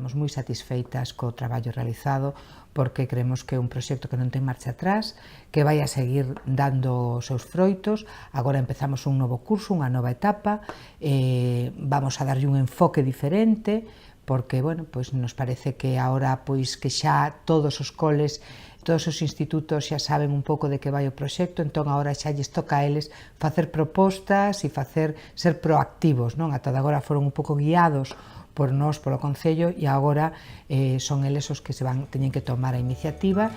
estamos moi satisfeitas co traballo realizado porque creemos que é un proxecto que non ten marcha atrás, que vai a seguir dando os seus froitos. Agora empezamos un novo curso, unha nova etapa, vamos a darlle un enfoque diferente, porque, bueno, pois nos parece que agora pois que xa todos os coles, todos os institutos xa saben un pouco de que vai o proxecto, entón agora xa lles toca a eles facer propostas e ser proactivos, non? Ata agora foron un pouco guiados por nós, polo Concello, e agora son eles os que teñen que tomar a iniciativa.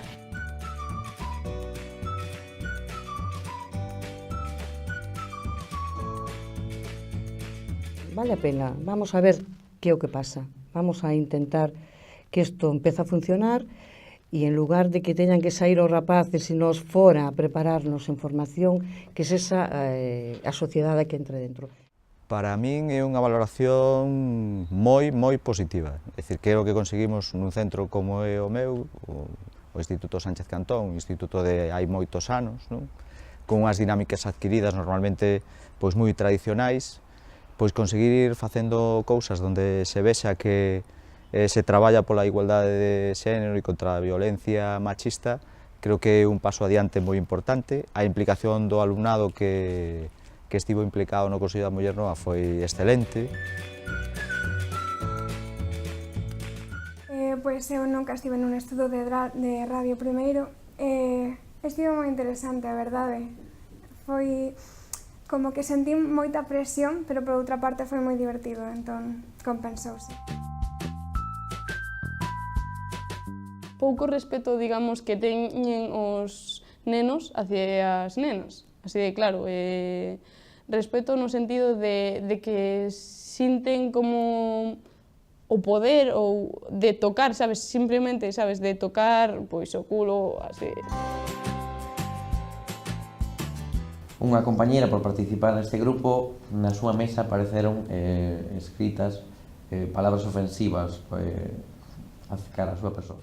Vale a pena, vamos a ver que é o que pasa. Vamos a intentar que isto empece a funcionar e en lugar de que teñan que sair os rapaces e nos fora a prepararnos en formación, que é esa a sociedade que entre dentro. Para min é unha valoración moi positiva. É dicir, que é o que conseguimos nun centro como é o meu, o Instituto Sánchez Cantón, un instituto de hai moitos anos, non? Con unhas dinámicas adquiridas normalmente pois moi tradicionais, pois conseguir ir facendo cousas onde se vexa que se traballa pola igualdade de xénero e contra a violencia machista, creo que é un paso adiante moi importante. A implicación do alumnado que estivo implicado no Consello da Muller Nova foi excelente. Pois eu nunca estive nun estudo de radio primeiro, estivo moi interesante, a verdade. Foi como que sentí moita presión, pero por outra parte foi moi divertido, entón compensouse. Pouco respeto, digamos, que teñen os nenos hacia as nenas. Así de claro, respeto no sentido de que sinten como o poder ou de tocar, sabes, simplemente, sabes, de tocar pois o culo, así. Unha compañera, por participar neste grupo, na súa mesa apareceron escritas palabras ofensivas a cara a súa persoa.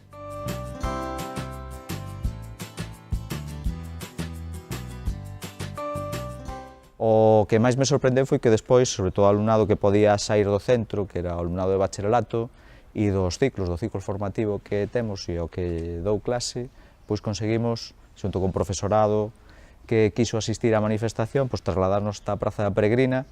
O que máis me sorprendeu foi que despois, sobre todo o alumnado que podía sair do centro, que era o alumnado de bacharelato, e do ciclo formativo que temos e o que dou clase, pois conseguimos, xunto con profesorado que quiso asistir á manifestación, pois trasladarnos esta Praza da Peregrina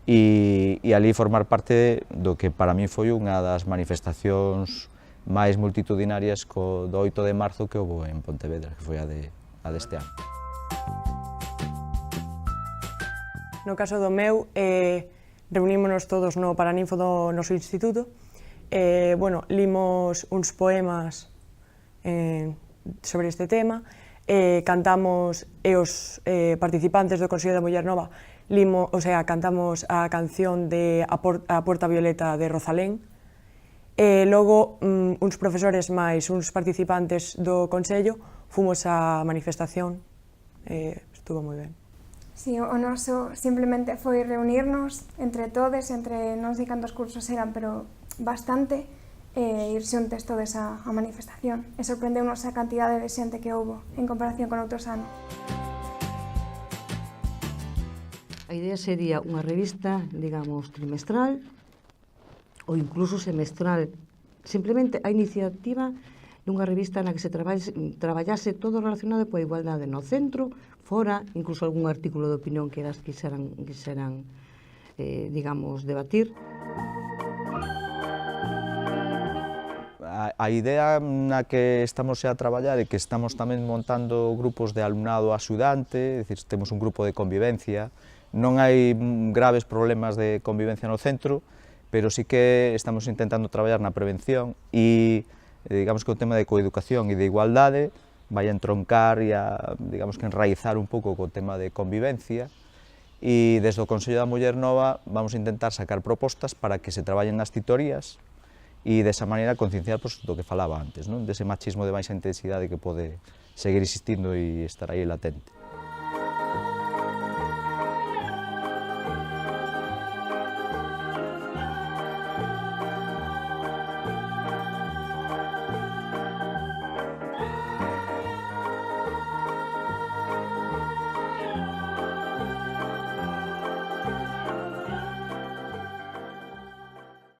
e ali formar parte do que para mí foi unha das manifestacións máis multitudinarias do 8 de marzo que houve en Pontevedra, que foi a deste ano. No caso do meu, reunímonos todos no Paraninfo do noso instituto, limos uns poemas sobre este tema, cantamos, e os participantes do Consello da Muller Nova cantamos a canción de A Porta Violeta de Rosalén, e logo uns profesores máis uns participantes do Consello fomos á manifestación, estuvo moi ben. Si, o noso simplemente foi reunirnos entre todos, entre non sei cantos cursos eran, pero bastante, ir xuntes todos á manifestación. E sorprendeu-nos a cantidade de xente que houbo en comparación con outros anos. A idea sería unha revista, digamos, trimestral ou incluso semestral. Simplemente a iniciativa dunha revista na que se traballase todo relacionado coa igualdade no centro, fora, incluso algún artículo de opinión que elas quixeran digamos, debatir. A idea na que estamos a traballar é que estamos tamén montando grupos de alumnado axudante, é dicir, temos un grupo de convivencia, non hai graves problemas de convivencia no centro, pero sí que estamos intentando traballar na prevención e, digamos que o tema de coeducación e de igualdade vai a entroncar e a, digamos que enraizar un pouco co tema de convivencia e desde o Consello da Muller Nova vamos a intentar sacar propostas para que se traballen nas titorías e desa maneira concienciar do que falaba antes, dese machismo de baixa intensidade que pode seguir existindo e estar aí latente.